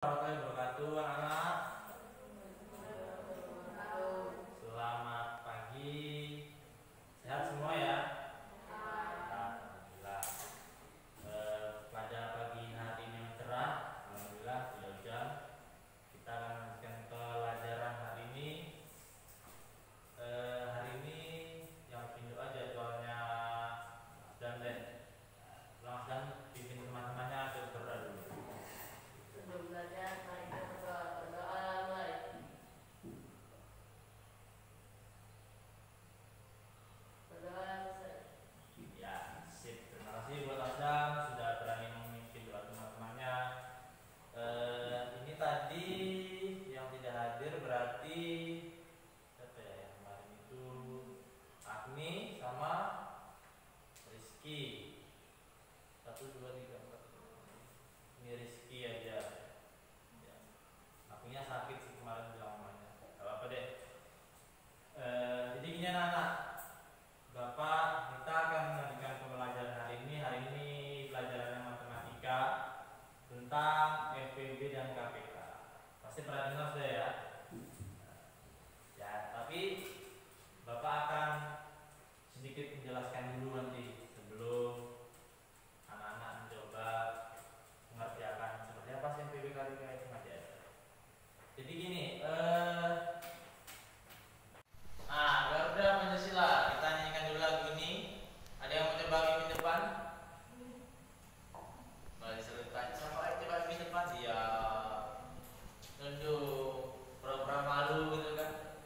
Warahmatullahi wabarakatuh, anak-anak. Selamat pagi. Sehat semua ya? Alhamdulillah. Pada pagi hari ini yang cerah, alhamdulillah tidak hujan. Kita akan lanjutkan pelajaran hari ini. Hari ini yang bikin doa jadwalnya dan langsung bimbing teman-temannya untuk berdoa dulu. Sebelum belajar, mari kita berdoa mulai. Berdoa selesai. Ya, sip. Terima kasih buat Adam sudah berani memimpin doa teman-temannya. Ini tadi yang tidak hadir berarti siapa ya yang kemarin itu? Agni sama Rizky. 1, 2, 3, 4. Ini Rizky aja. Ya. Agninya sakit sih kemarin bilang mamanya. Gak apa-apa deh. Jadi gini anak-anak. Bapak, kita akan melanjutkan pembelajaran hari ini. Hari ini pelajaran matematika tentang FPB dan KPK. Pasti pernah dengar sudah ya? Ya, tapi Bapak akan sedikit menjelaskan dulu nanti sebelum anak-anak mencoba mengerjakan seperti apa sih FPB KPK itu nanti aja. Jadi gini, Garuda Pancasila, kita nyanyikan dulu lagu ini. Ada yang mau coba mimpi depan? Boleh diselipkan. Siapa yang coba mimpi depan? Dia nunduk, pura-pura malu gitu kan.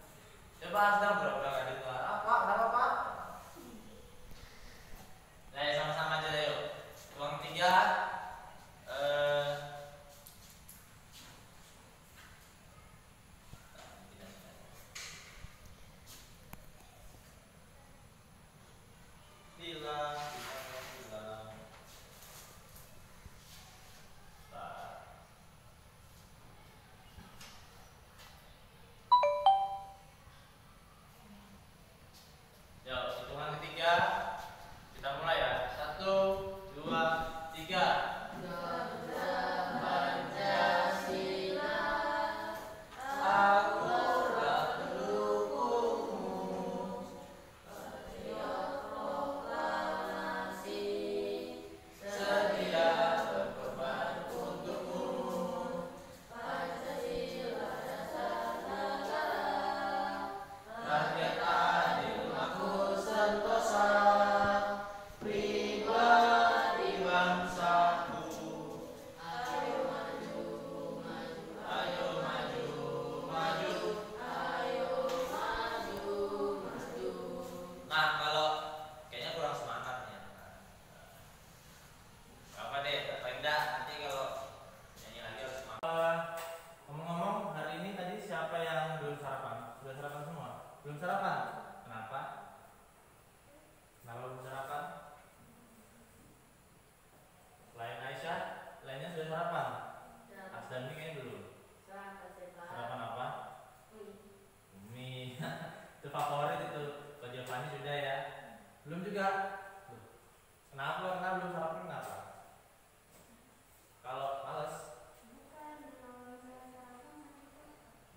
Coba sedang pura-pura gak dengar. Pak, kenapa Pak? Nah, sama-sama aja deh yuk. Uang 3. Hilang. Yuk, hitungan ketiga. Kita mulai ya. 1, 2, 3. Garuda Pancasila, Aku telah mendukungmu. patriot proklamasi, Sedia berkorban untukmu. Pancasila dasar negara, Rakyat adil makmur sentosa, pribadi bangsaku. ayo maju, maju, Ayo maju, maju. ayo maju, maju. Nah, kalau kayaknya kurang semangat ya. Apa deh, paling enggak nanti kalau nyanyi lagi harus semangat. Ngomong-ngomong, hari ini tadi siapa yang belum sarapan? Sudah sarapan semua? Belum sarapan? Kenapa? Kenapa belum sarapan? Selain Aisyah, lainnya sudah sarapan. Asdami kayaknya belum. Sarapan apa? Mie. Itu favorit itu. Baju Fani sudah ya. Belum juga. Loh, kenapa? Kenapa belum sarapan? Kenapa? Kalau males.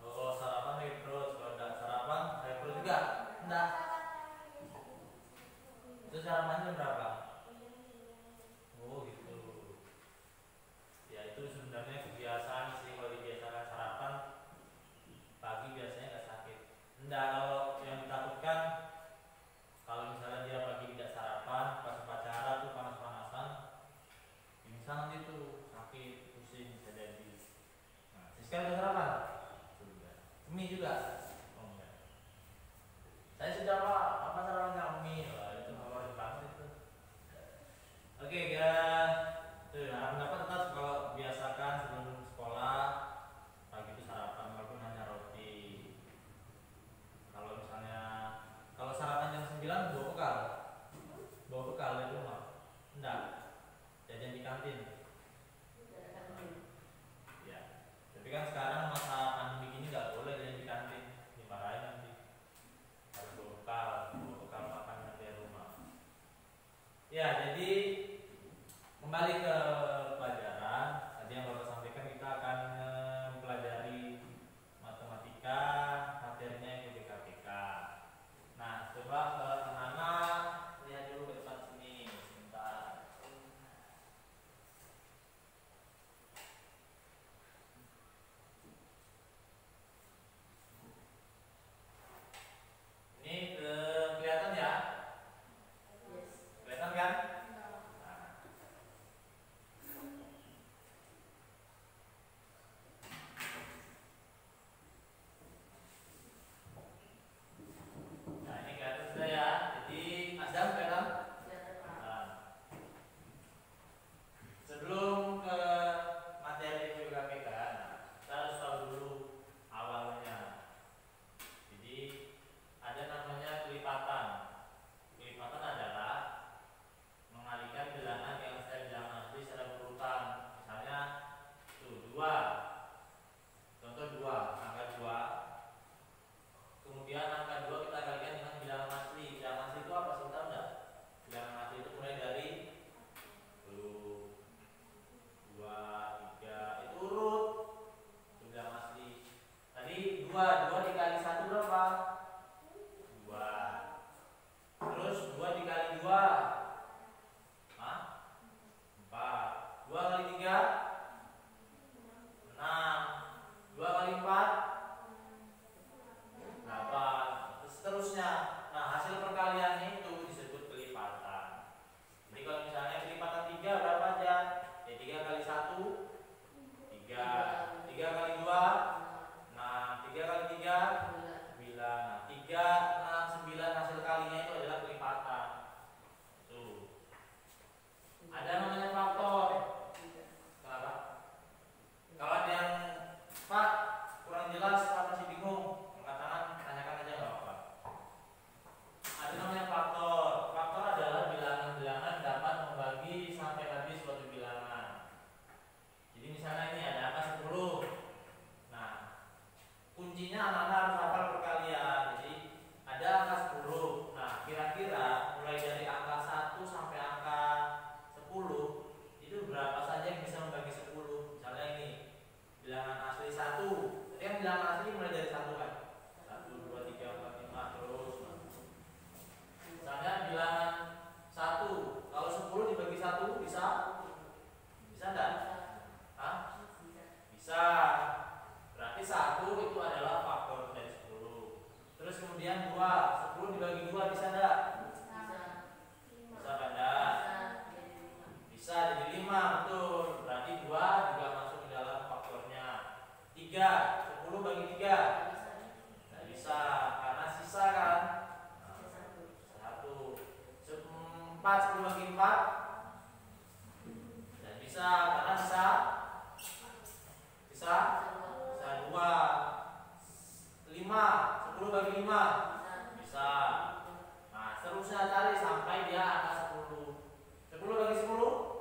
Oh, sarapan lagi terus. Kalau enggak sarapan, saya perlu juga. Enggak. Itu sarapan jam berapa? Oh, gitu. Ya, itu sebenarnya kebiasaan sih. Kalau dibiasakan sarapan pagi biasanya nggak sakit. Enggak, kalau yang ditakutkan kalau misalnya dia pagi tidak sarapan, pas upacara tuh panas-panasan, pingsan nanti tuh sakit, pusing, bisa jadi. Nah, Siska udah sarapan? Sudah. Mie juga? Oh enggak. Saya sudah Pak, apa sarapannya mie? Wah, itu favorit banget itu. Oke, ya. Tuh, pendapat tetap kalau biasakan sebelum sekolah pagi itu sarapan walaupun hanya roti. Kalau misalnya kalau sarapan jam 9 bawa bekal. Bawa bekal dari rumah. Enggak. Jajan di kantin. Ya. Tapi kan sekarang masa pandemi gini nggak boleh jajan di kantin. Dimarahin nanti. Harus bawa bekal makan dari rumah. Ya, jadi kembali ke pelajaran. Tadi yang Bapak sampaikan kita akan 2. 2 dikali 1 berapa? 2. Terus 2 dikali 2 4. 2 kali 3 6. 2 kali 4 8. Terus seterusnya. Nah, hasil perkalian itu disebut kelipatan. Jadi kalau misalnya kelipatan 3 berapa aja? Ya 3 kali 1 3. 3 kali 2 6. 3 kali 3 9. Nah, 3 6 9 hasil kalinya itu adalah kelipatan. Tuh. Ada namanya faktor. Kenapa? Kalau ada yang Pak kurang jelas, Pak masih bingung, angkat tangan, tanyakan aja nggak apa-apa. Ada namanya faktor. Faktor adalah bilangan-bilangan dapat membagi sampai habis suatu bilangan. Jadi misalnya ini ada angka 10. Nah, kuncinya anak-anak harus hafal perkalian. Jadi ada angka 10. Nah, kira-kira mulai dari angka 1 sampai angka 10 itu berapa saja yang bisa membagi 10? Misalnya ini bilangan asli 1. Tadi kan bilangan asli mulai dari 1 kan? 1 2 3 4 5 terus. Misalnya bilangan 1, kalau 10 dibagi 1 bisa? Bisa enggak? Hah? Bisa. Berarti 1 itu adalah faktor dari 10. Terus kemudian 2, 10 dibagi 2 bisa enggak? Bisa kan enggak? Bisa jadi 5, betul. Berarti 2 juga masuk ke dalam faktornya. 3, 10 bagi 3 nggak bisa, karena sisa kan. 1. 4, 10 bagi 4 dan bisa, karena bisa 2. 5, 10 bagi 5 bisa. Nah, seterusnya cari sampai dia angka 10. 10 bagi 10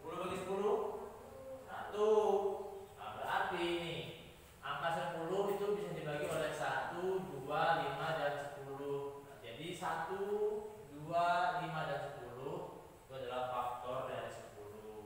10 bagi 10 1. Nah, berarti ini angka 10 itu bisa dibagi oleh 1, 2, 5 dan 10. Nah, jadi 1, 2, 5 dan 10 itu adalah faktor dari 10.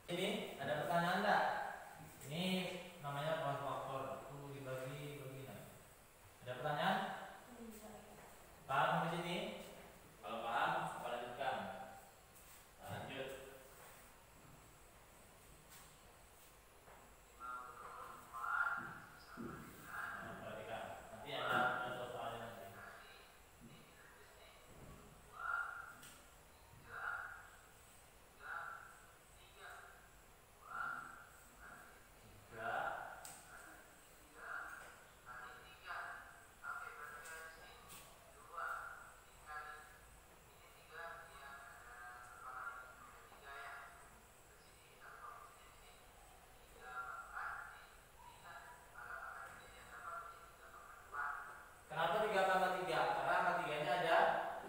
Ini ada pertanyaan enggak? Ini namanya buah faktor. Itu dibagi begini. Ada pertanyaan? Paham sampai sini? Kalau paham, kita lanjutkan. Lanjut. Nah, perhatikan. Nanti ada soal-soalnya nanti. Tiga. Kenapa 3 tambah 3? Karena angka 3-nya ada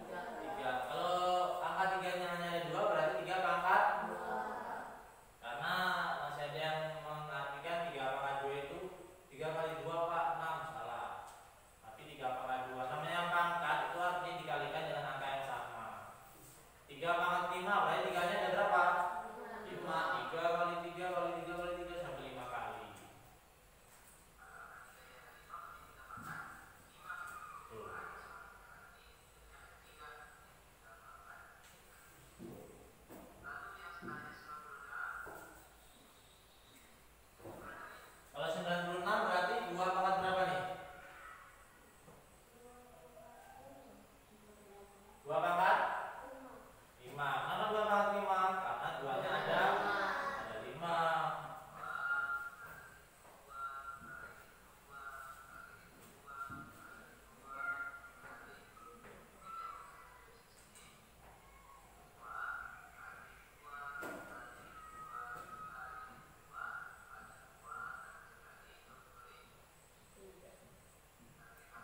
3. Kalau angka 3-nya hanya ada 2, berarti 3 pangkat 2. Karena masih ada yang mengartikan 3 pangkat 2 itu 3 kali 2 Pak 6. Salah. Tapi 3 pangkat 2 namanya pangkat itu artinya dikalikan dengan angka yang sama. 3 pangkat 5 berarti 3-nya ada berapa? 5. 3 kali 3 kali 3 kali 3 sampai 5 kali. Tuh. Kalau 96 berarti 2 pangkat berapa nih? 2 pangkat 5. Kenapa 2 pangkat 5? Karena 2-nya ada 5.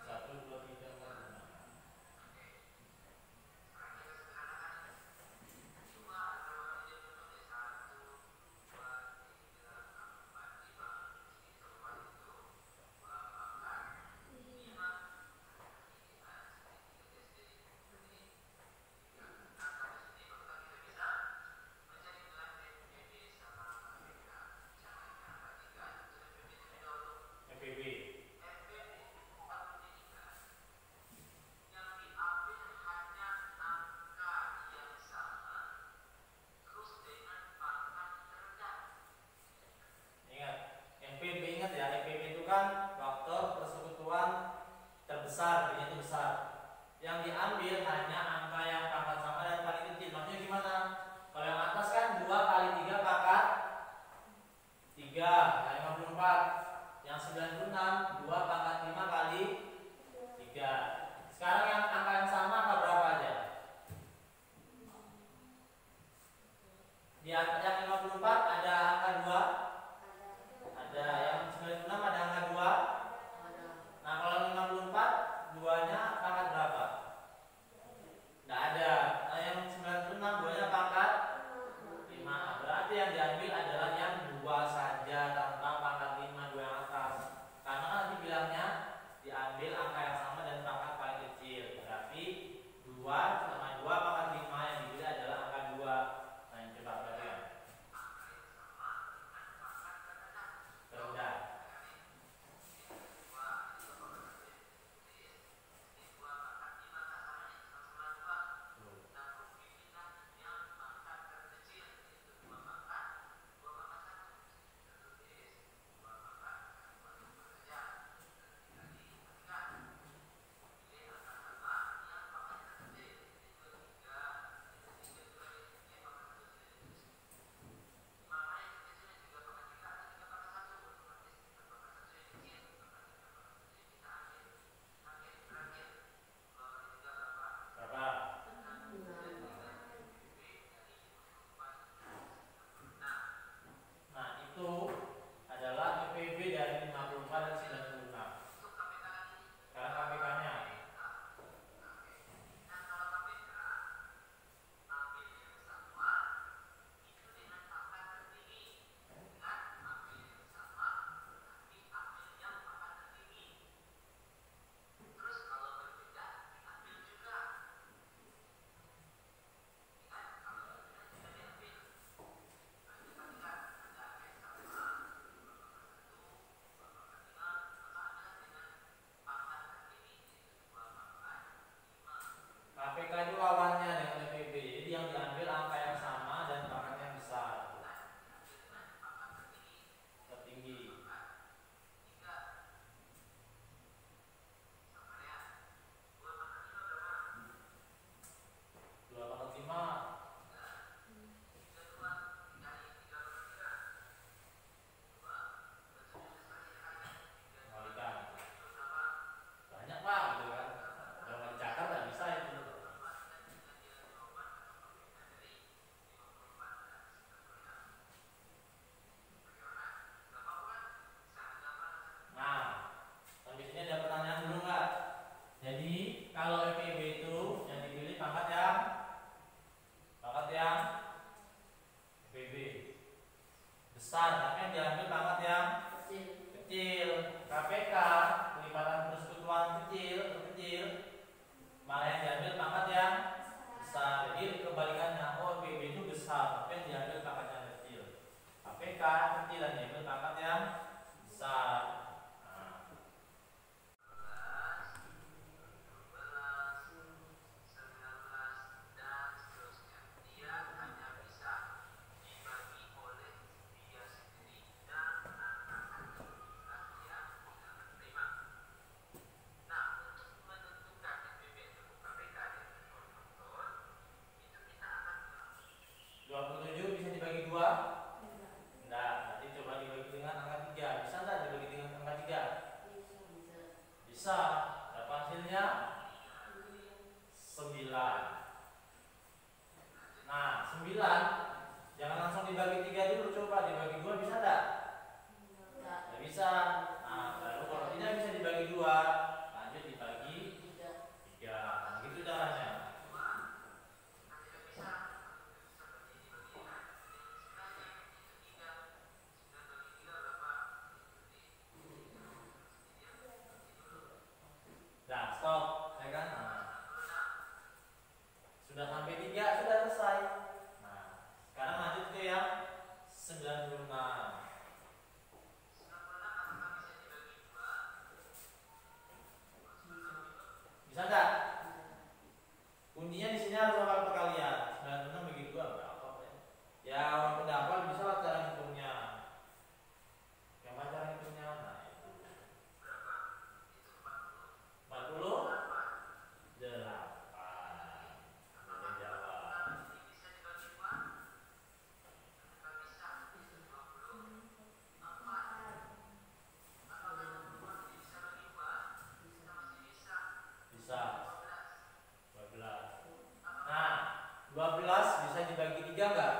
Satu, dua, tiga, empat, lima. FPB. Ingat, FPB ingat ya, FPB itu kan faktor persekutuan terbesar, ini itu besar. Yang diambil hanya angka yang pangkat sama dan paling kecil. Maksudnya gimana? Kalau yang atas kan 2 kali 3 pangkat 3, 54. Yang 96 2 pangkat 5 kali 3. Sekarang yang angka yang sama angka berapa aja? Di yang 54 ada angka 2? Ada. Yang 96 ada angka 2? Nah, kalau 54 2-nya pangkat berapa? Nggak ada. Nah, yang 96 2-nya pangkat 5. Berarti yang diambil adalah yang 2 saja tanpa pangkat 5, 2 yang atas. Karena kan nanti bilangnya diambil angka yang sama dan pangkat paling kecil. Berarti 2 sama 2 pangkat 5 yang dipilih adalah angka 2. Nah, yang coba perhatikan. Terendah. Tuh. besar, tapi yang diambil pangkat yang kecil. kecil. KPK pelipatan persekutuan kecil, malah yang diambil pangkat yang besar. Jadi kebalikannya, oh PB itu besar, tapi yang diambil pangkat yang kecil. KPK kecil dan diambil pangkat yang besar. Bisa, berapa hasilnya? 9. Nah, 9 jangan langsung dibagi 3 dulu, coba dibagi 2 bisa enggak? Enggak bisa. Nah, lalu kalau tidak bisa dibagi 2, lanjut dibagi 3. Nah, gitu caranya. Nah, stop, ya kan? Nah, sudah sampai 3, sudah selesai. Nah, sekarang lanjut ke yang 96. Bisa enggak? Kuncinya di sini harus hafal perkalian. 96 bagi 2 berapa? Ya, orang pendapat bisa lah cara hitungnya. Yang mana cara hitungnya? Nah, itu. 40? 8. Boleh jawab. Bisa. 12. Nah, 12 bisa dibagi 3 enggak?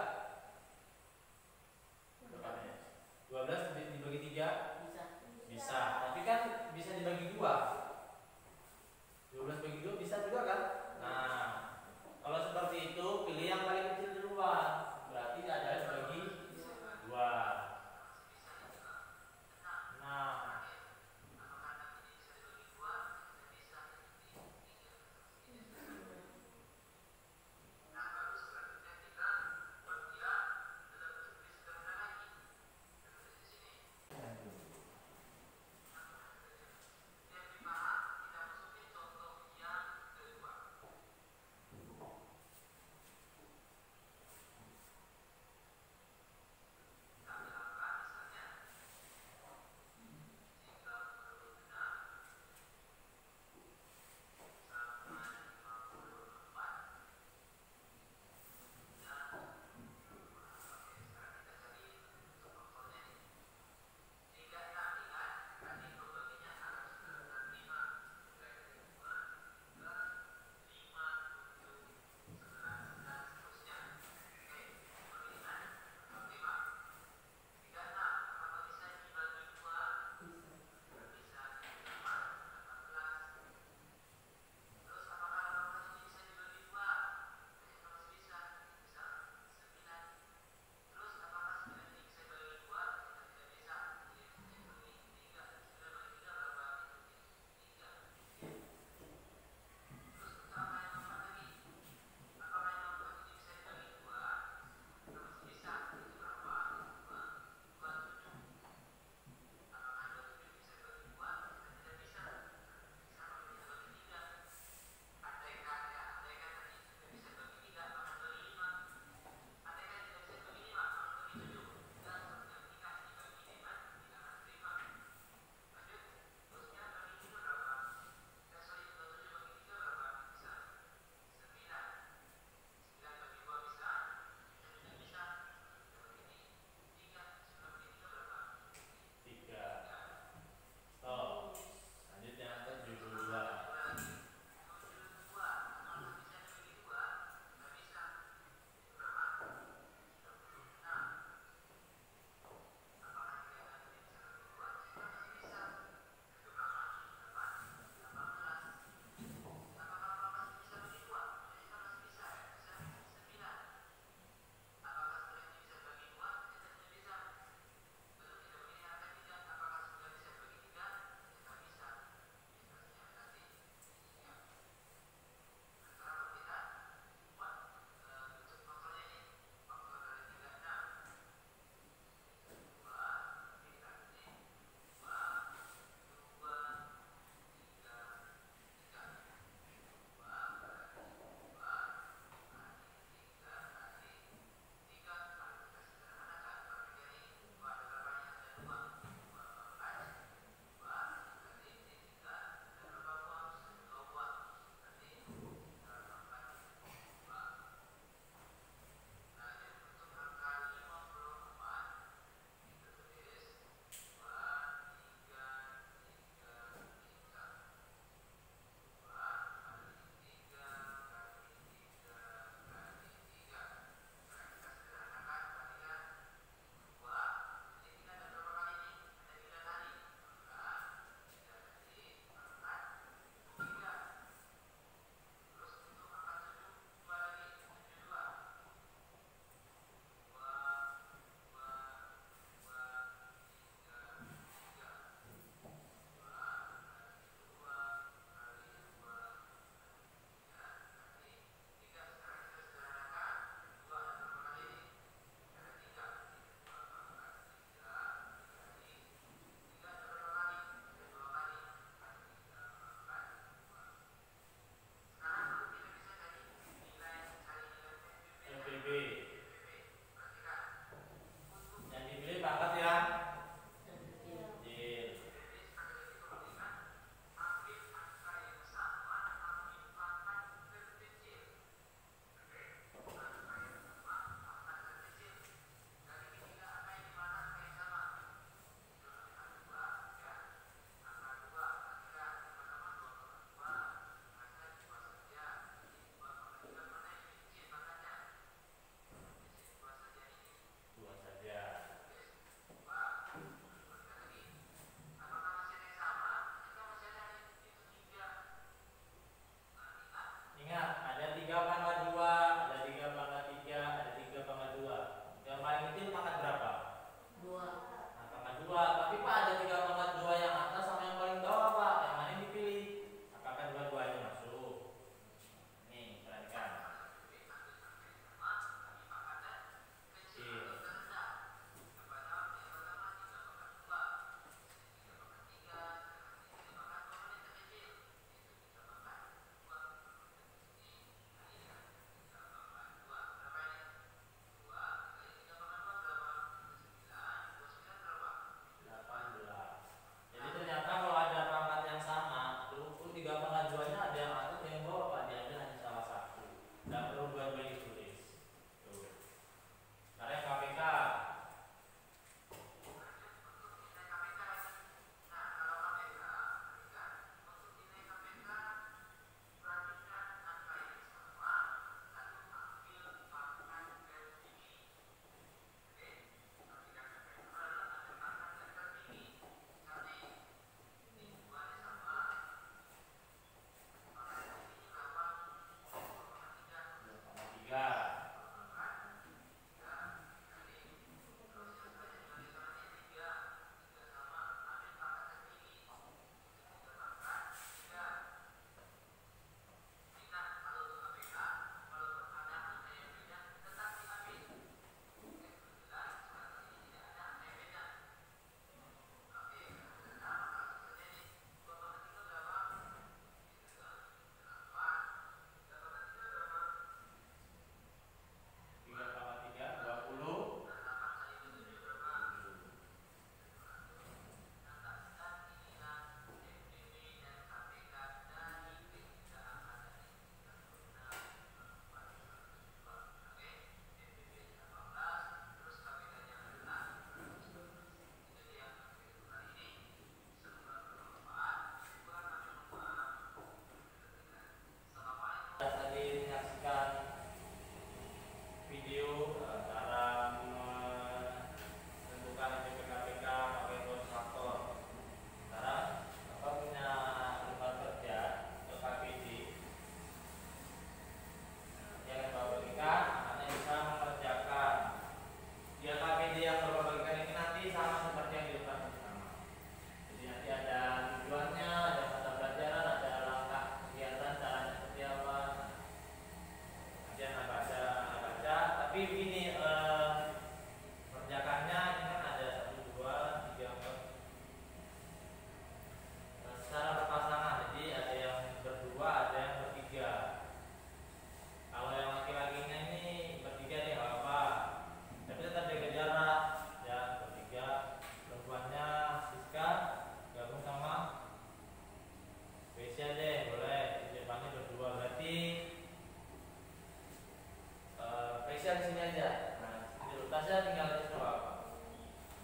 tinggal tulis nama apa.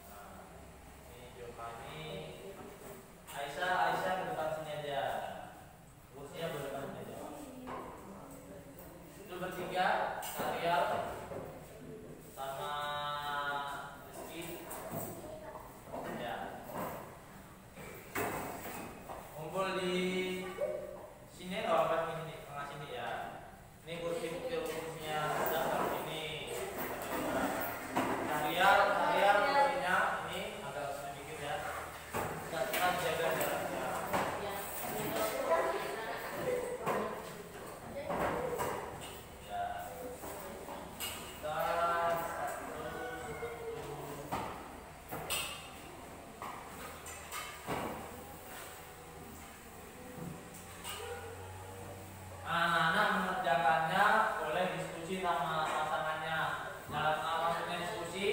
Nah, ini Giovanni, Aisyah ke depan sini aja. Kursinya ke depan sini aja. Itu bertiga, Ariel sama Rizky. Ya. Kumpul di sini kalau pas ini tengah sini ya. Ini kursinya ada taruh sini. Ariel kursinya ini agak sedikit ya. Kita jaga jaraknya. Ya. Dan anak-anak mengerjakannya boleh diskusi sama pasangannya. Maksudnya diskusi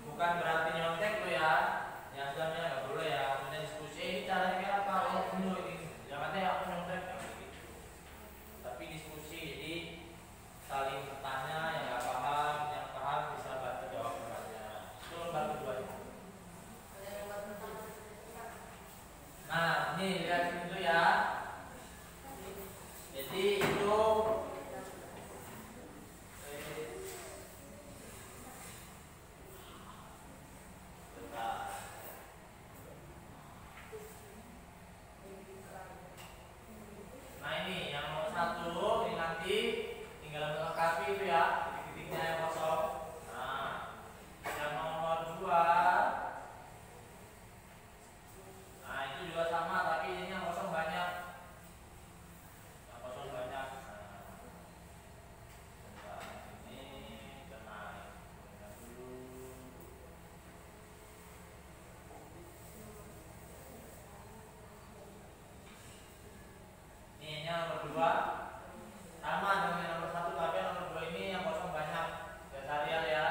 bukan berarti nyontek tuh ya. Ya sebenarnya nggak boleh ya. Maksudnya diskusi ini caranya kayak apa? Oh ini. Jangan deh aku nyontek. Tapi diskusi jadi saling bertanya, yang nggak paham, yang paham bisa bantu jawab pertanyaan. Itu lembar keduanya. Nah ini lihat dulu ya. Jadi itu nah ini yang nomor 1 ini nanti tinggal melengkapi itu ya titik-titiknya yang kosong. Nah yang nomor 2 nah itu juga sama tapi ini yang kosong banyak. Yang kosong banyak. Nah, ini tenang dulu. Ini yang nomor 2 sama dengan yang nomor 1 tapi yang nomor 2 ini yang kosong banyak. Dasarial ya.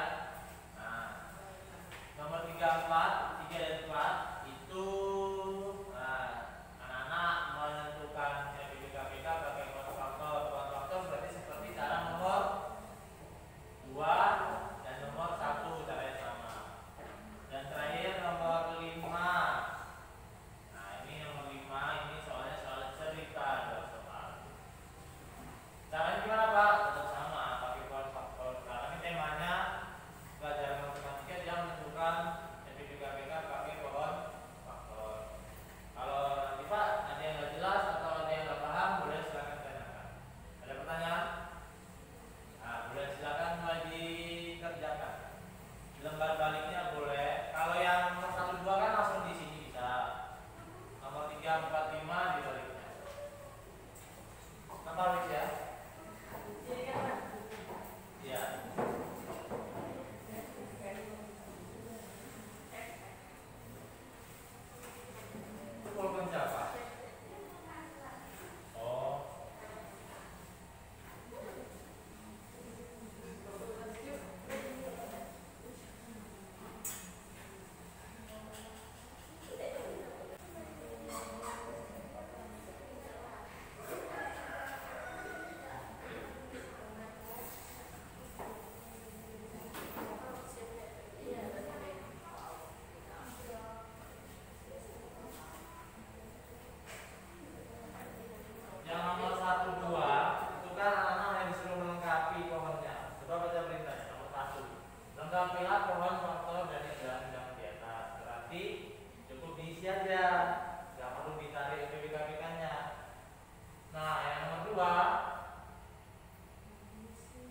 Nah, nomor 3 dan 4 itu anak-anak menentukan KPK pakai kontrafaktor. Kontrafaktor berarti seperti cara nomor 2 dan nomor 1 caranya sama. Dan terakhir nomor 5. Nah ini nomor 5 ini soalnya soal cerita soal. Caranya gimana Pak? Tetap sama pakai faktor. Karena ini temanya pelajaran matematika yang menentukan KPK pakai pohon faktor. Kalau nanti Pak ada yang nggak jelas atau ada yang nggak paham boleh silakan tanyakan. Ada pertanyaan? Nah boleh silakan mulai dikerjakan. Lembar baliknya boleh. Kalau yang nomor 1, 2 kan langsung di sini bisa. Nomor 3, 4, 5 di baliknya. Nampak Wis ya? Iya. Itu pulpen siapa? Oh. Yang nomor 1, 2 itu kan anak-anak yang disuruh melengkapi pohonnya. Coba baca perintahnya nomor 1. Lengkapilah pohon faktor dari jalan-jalan di atas. Berarti cukup diisi aja, nggak perlu ditarik KPK-nya. Nah yang nomor 2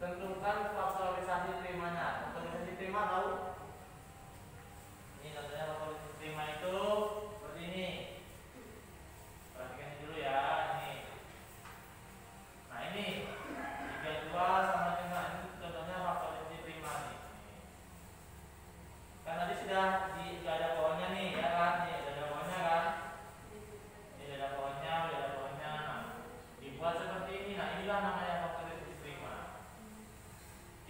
tentukan faktorisasi terimanya. Faktorisasi terima tahu? Ini contohnya faktorisasi terima itu seperti ini. Perhatikan dulu ya ini. Nah ini 32 sama dengan ini contohnya faktorisasi prima nih. Kan tadi sudah ada pohonnya nih ya kan? Nih ada pohonnya kan? Ini ada pohonnya. Nah, dibuat seperti ini. Nah inilah namanya faktorisasi prima.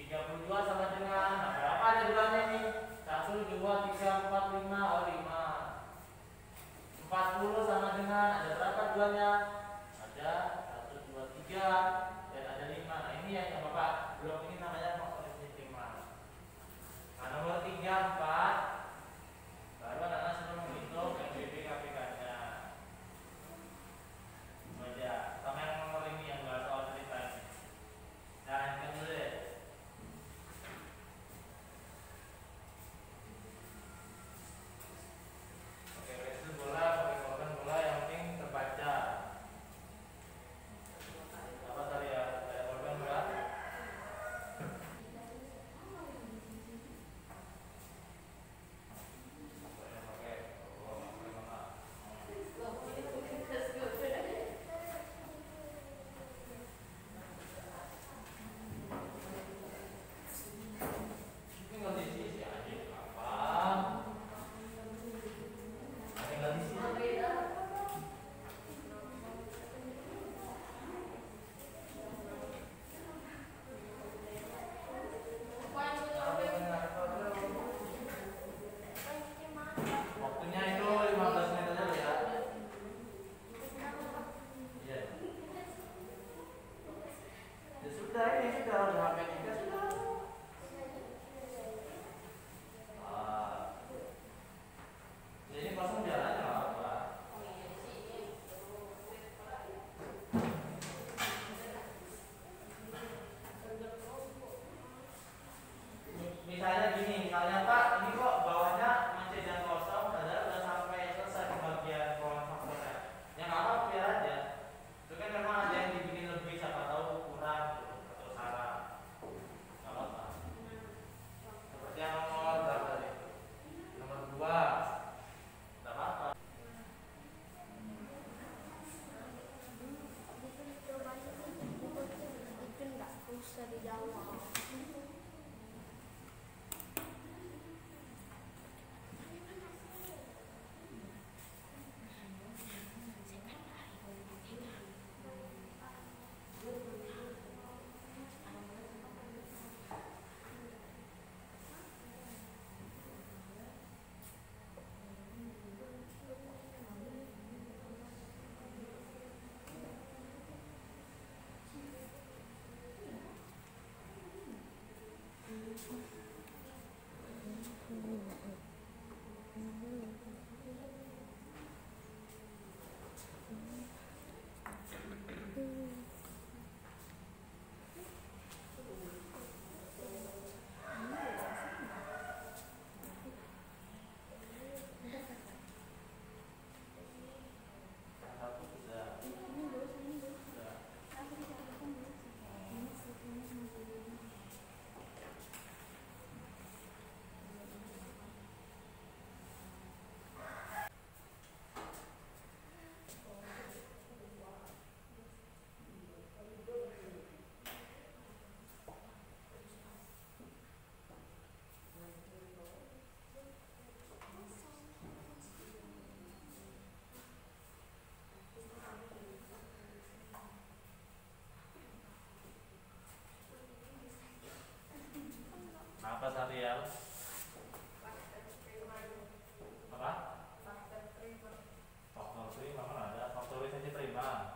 32 sama dengan nah, berapa ada duanya nih? Apa? Faktor prima. Faktor prima kan ada faktorisasi prima.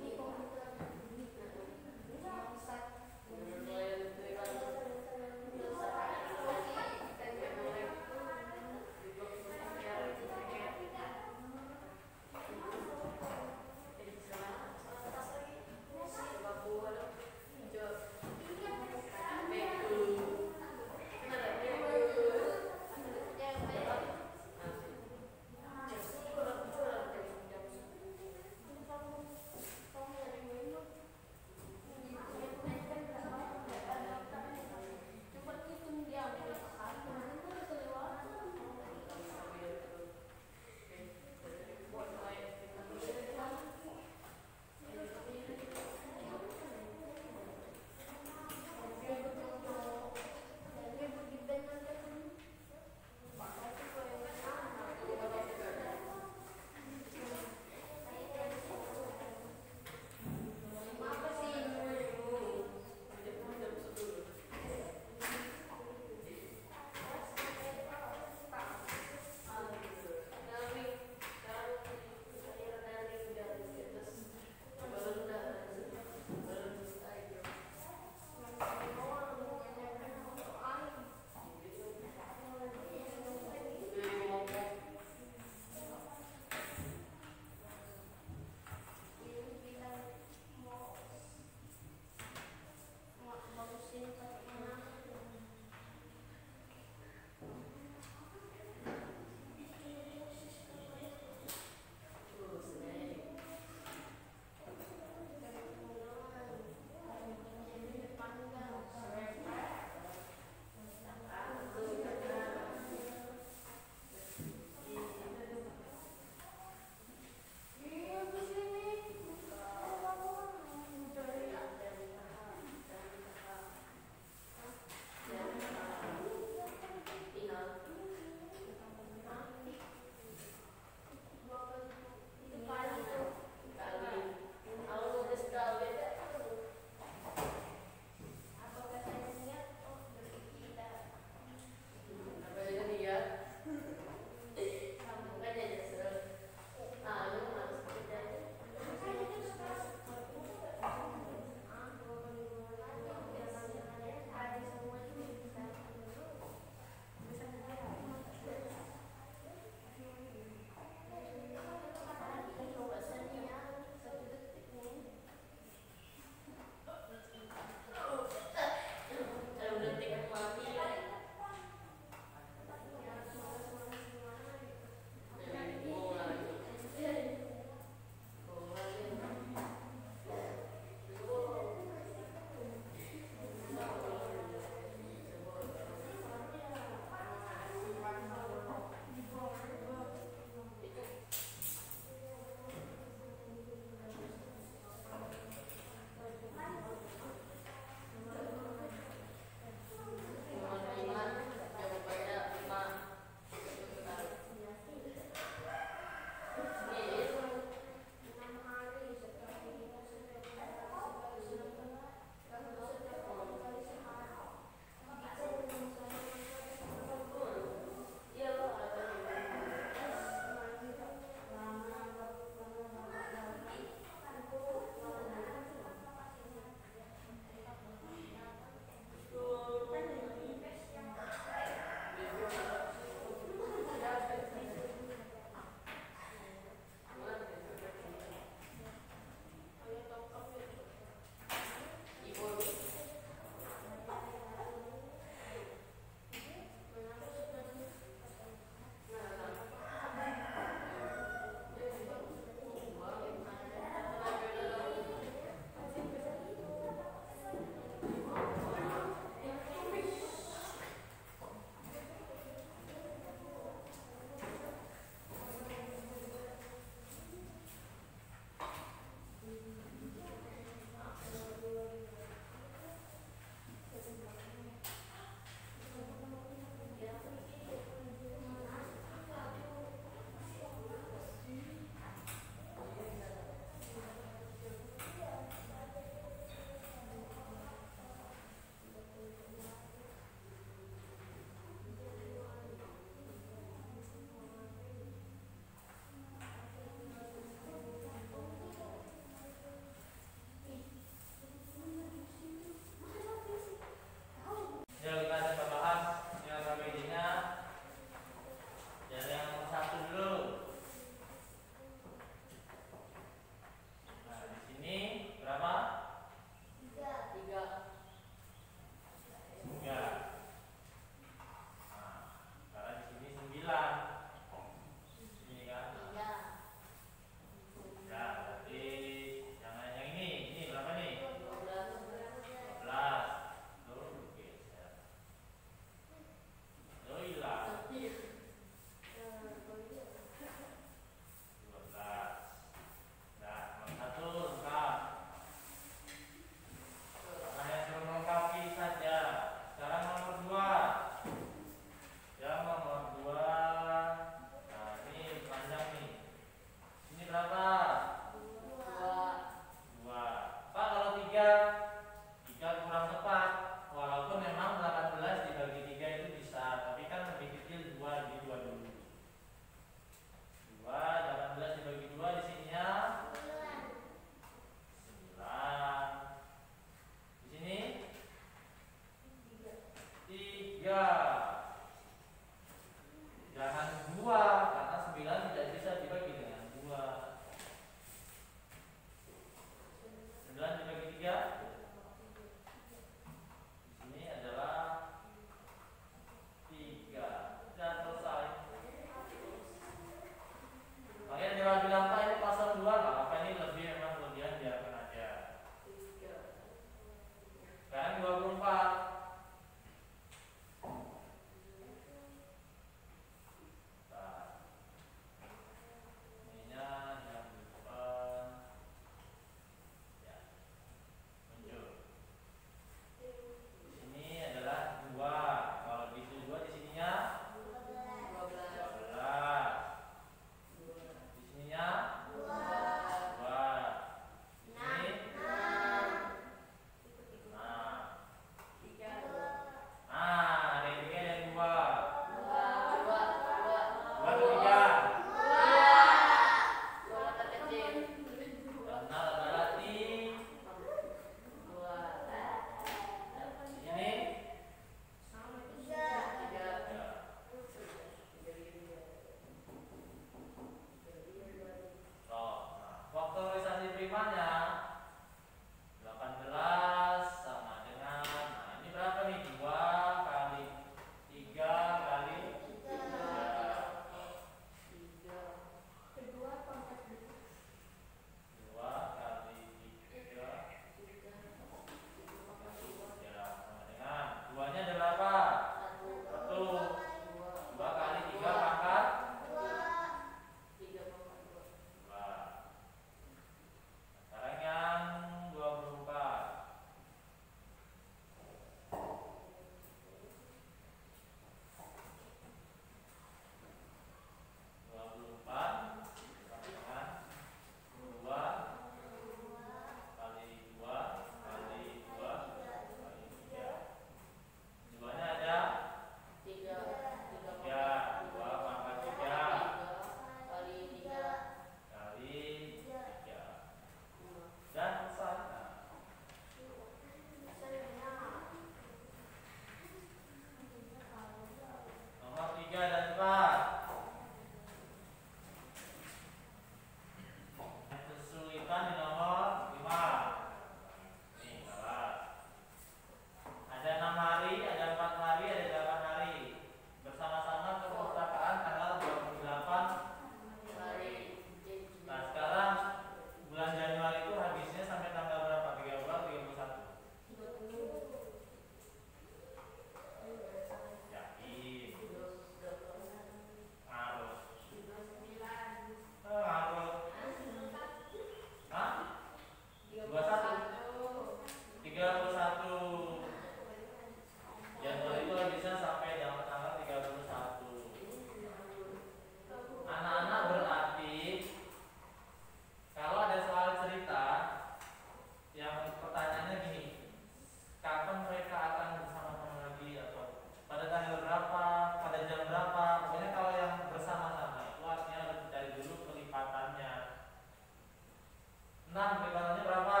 6 kelipatannya berapa?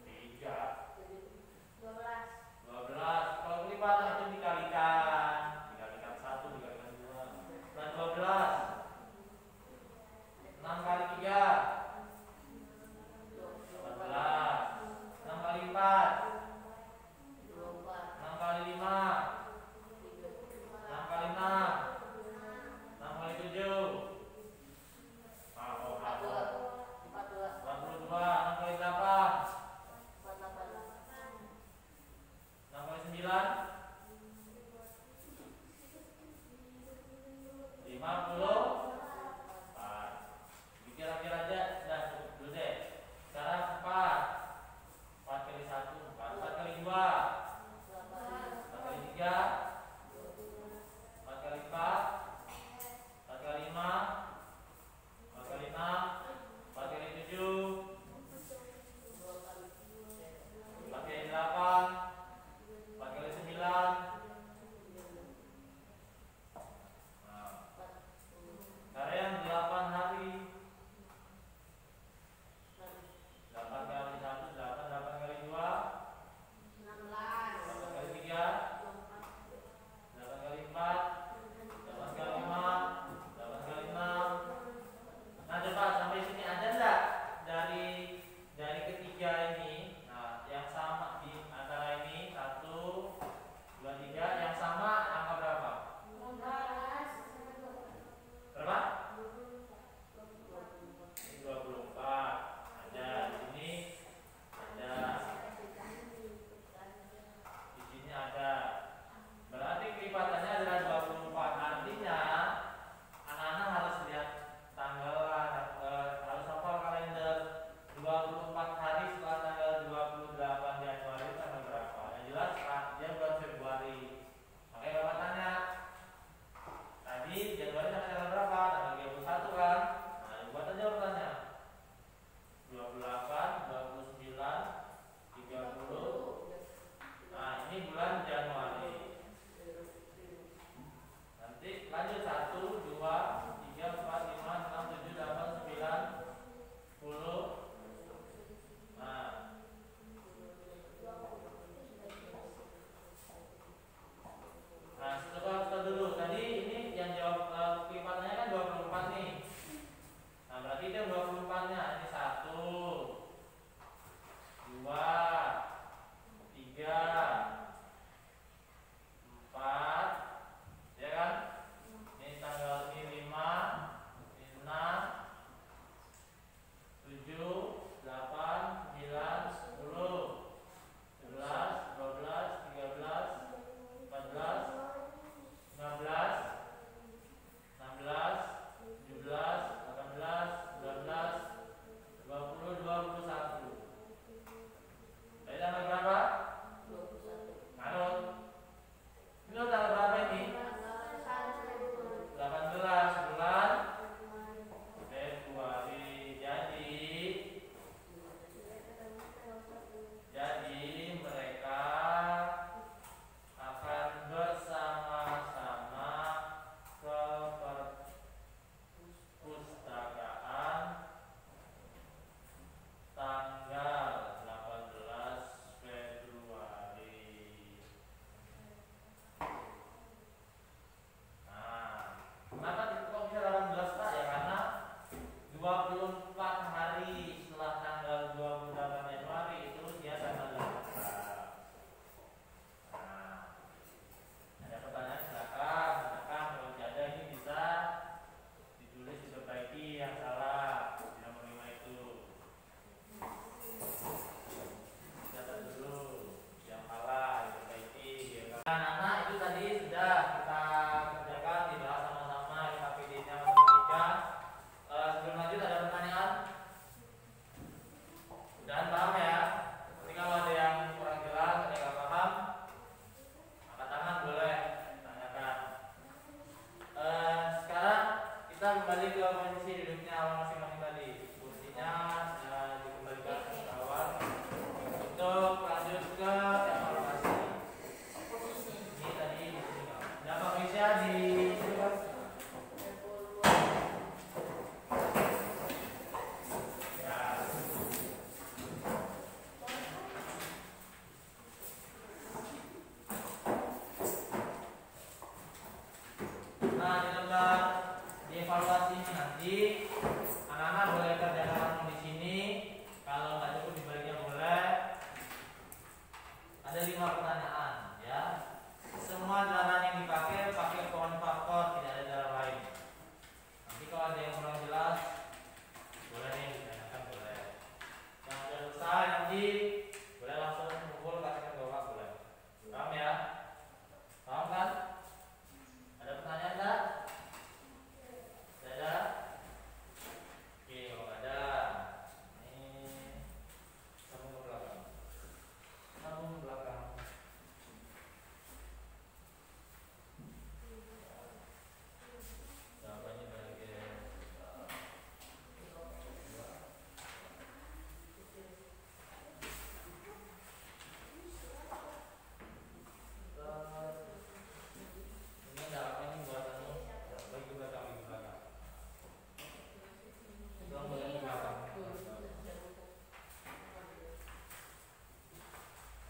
3. 12. Kalau kelipatan itu dikalikan 1, dikalikan 2. Nah 12. 6 kali 3 14. 6 kali 4 6 kali 5 6 kali 6 6 kali 7 42. 6 kali 8 6 kali 9 54. Dikira-kira aja. Nah cukup dulu deh. Sekarang 4 kali 1 4 kali 2 4 kali 3 4 kali 4 4 kali 5 4 kali 6 4 kali 7 4 kali 8 4 kali 9. Nah, sekarang yang 8 hari. 8 kali 1 8 8 kali 2 8 kali 3 8 kali 4 8 kali 5 8 kali 6. Nah coba sampai sini ada enggak dari ketiga ini? Nah yang sama di antara ini 1 2 3 yang sama angka berapa? Berapa? 24. Ada di sini, ada di sini ada. Berarti kelipatannya adalah 24. Artinya anak-anak harus lihat tanggalan, harus hafal kalender. 24 hari setelah tanggal 28 Januari itu tanggal berapa? Yang jelas dia bulan Februari. Makanya Bapak tanya, tadi Januari sampai tanggal berapa? Tanggal 31 kan? Nah, buat aja urutannya. 28, 29, 30. Nah, ini bulan Januari. Nanti lanjut 1, 2, 3, 4, 5, 6, 7, 8, 9, 10. Nah, coba kita dulu. Tadi ini yang jawab kelipatannya kan 24 nih. Nah, berarti itu yang 24-nya. Ini 1 2 3 4, ya kan? Ini tanggal ini 5, ini 6, 7, 8, 9, 10, 11, 12, 13, 14, 15, 16, 17, 18, 19, 20, 21. Dari tanggal berapa? 21. Ngarut. Ini tanggal berapa ini? 18 bulan Februari. Jadi mereka akan bersama-sama ke perpustakaan tanggal 18 Februari. Nah, kenapa kok bisa 18 Pak? Ya karena 24 hari setelah tanggal 28 Januari itu dia tanggal 18. Nah, ada pertanyaan silakan. Kalau tidak ada ini bisa ditulis diperbaiki yang salah di nomor 5 itu. Catat dulu yang salah diperbaiki. Anak-anak itu tadi sudah kita kerjakan, dibahas sama-sama KPD-nya matematika. Sebelum lanjut ada pertanyaan? Dan paham ya? Jadi kalau ada yang kurang jelas, ada yang nggak paham, angkat tangan boleh tanyakan. Sekarang kita kembali ke posisi duduknya awal masing-masing tadi. Kursinya sudah dikembalikan ke awal untuk lanjut ke evaluasi. Ini tadi di sini kan. Nah, Pak Misya di sini Pak. Jadi anak-anak boleh kerjakan langsung di sini. Kalau nggak cukup dibaliknya boleh. Ada 5 pertanyaan ya. Semua jalan yang dipakai pakai pohon faktor, tidak ada jalan lain. Nanti kalau ada yang kurang jelas boleh nih ditanyakan boleh. Yang ada usaha nanti boleh langsung kumpul kasihkan ke bapak boleh. Paham ya? Paham kan? Ada pertanyaan enggak? Ada? Oke, kalau nggak ada, ini sambung ke belakang. Sambung ke belakang. Jawabannya bagian ini ada apa ini buat anu? Bagi ke belakang, bagi ke belakang. Tuang boleh ke belakang.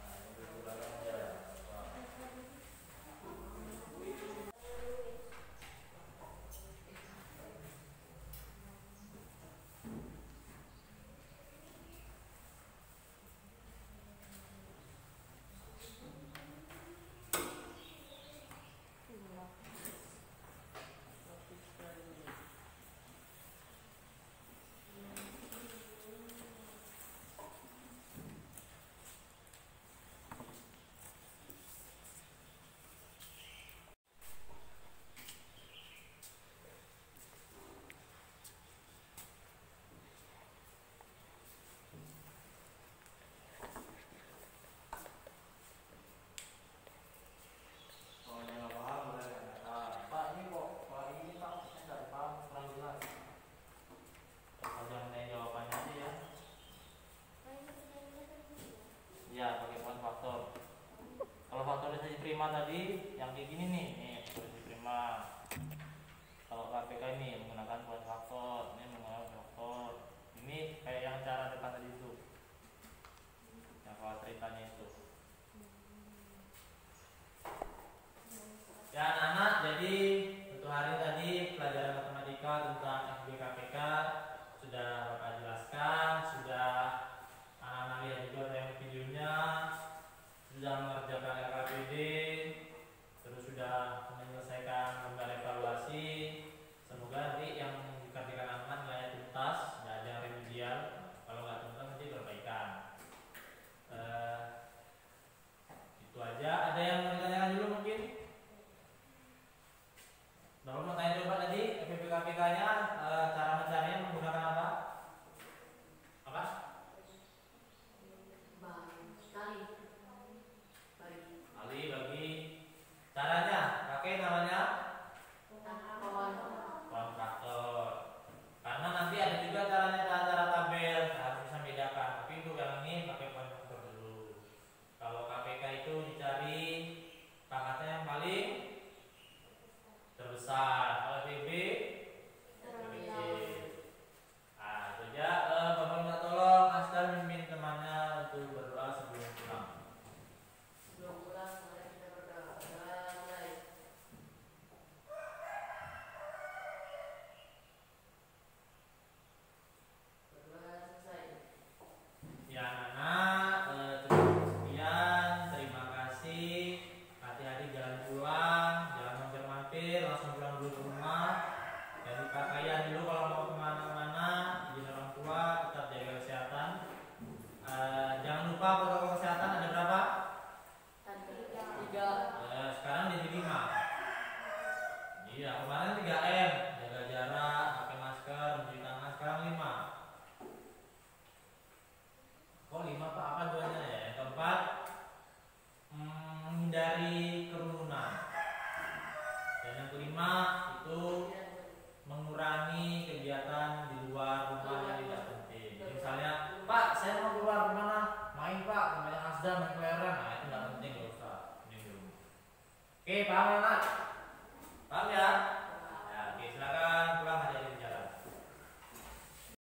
Nah, ini ke belakang aja. Wah. Kalau yang nggak paham boleh tanyakan. Pak ini kok Pak ini Pak saya nggak paham kurang jelas. Aja menanya jawabannya aja ya. Iya pakai pohon faktor. Kalau faktor disebut prima tadi yang kayak gini nih disebut prima. Kalau KPK ini menggunakan pohon faktor, ini menggunakan faktor. Ini kayak yang cara depan tadi itu. Yang kalau ceritanya itu. Ya anak-anak, jadi untuk hari tadi pelajaran matematika tentang FBKPK sudah Bapak jelaskan, sudah anak-anak lihat juga tayang videonya, sudah mengerjakan LKPD, terus sudah menyelesaikan gambar evaluasi. Semoga nanti yang dikerjakan anak-anak nilainya tuntas, tidak ada yang remedial. Kalau nggak tuntas nanti perbaikan. Itu aja. Ada yang mau ditanyakan dulu mungkin? Bapak mau tanya coba tadi FBKPK-nya cara mencarinya menggunakan apa? Apa? Bagi. Caranya pakai namanya pohon faktor. Karena nanti ada juga caranya cara tabel, harus bisa bedakan. Tapi untuk yang ini pakai pohon faktor dulu. Kalau KPK itu dicari pangkatnya yang paling terbesar. Kalau PB terkecil. Nah, itu aja. Bapak minta tolong Asdan mimpin temannya untuk berdoa sebelum pulang. Sebelum pulang, mari kita berdoa. Mulai. Berdoa selesai. Ya anak-anak, cukup sekian. Terima kasih. Hati-hati jalan pulang, jangan mampir-mampir, langsung pulang dulu ke rumah. Ganti pakaian dulu kalau mau kemana-mana. Izin orang tua, tetap jaga kesehatan. Jangan lupa protokol kesehatan ada berapa? 3. Sekarang jadi 5. Iya, kemarin 3M, jaga jarak, pakai masker, mencuci tangan. Sekarang 5. Kok 5 Pak? Apa duanya ya? Yang keempat, menghindari kerumunan. Dan yang kelima itu mengurangi kegiatan di luar rumah yang tidak penting. Misalnya, Pak, saya mau keluar kemana? Main Pak, namanya Asda, main kelereng. Nah itu tidak penting, nggak usah. Ini di rumah. Oke, paham anak? Paham ya? Ya, oke, silakan pulang.